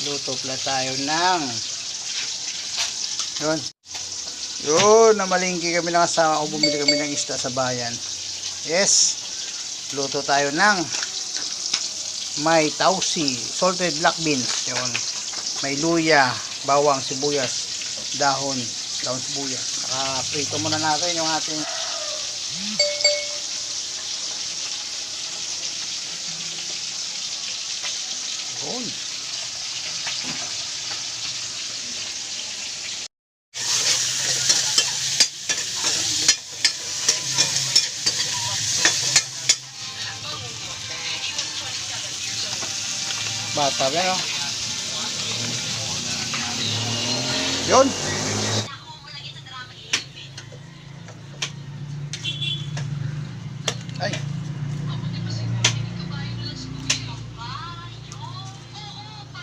Luto pala tayo ng yun, namalingki kami ng asawa ko, bumili kami ng isda sa bayan. Yes, luto tayo ng may tausi, salted black beans. Yun, may luya, bawang, sibuyas, dahon sibuyas. Prito muna natin yung ating yun. Bata ba, no? Yun.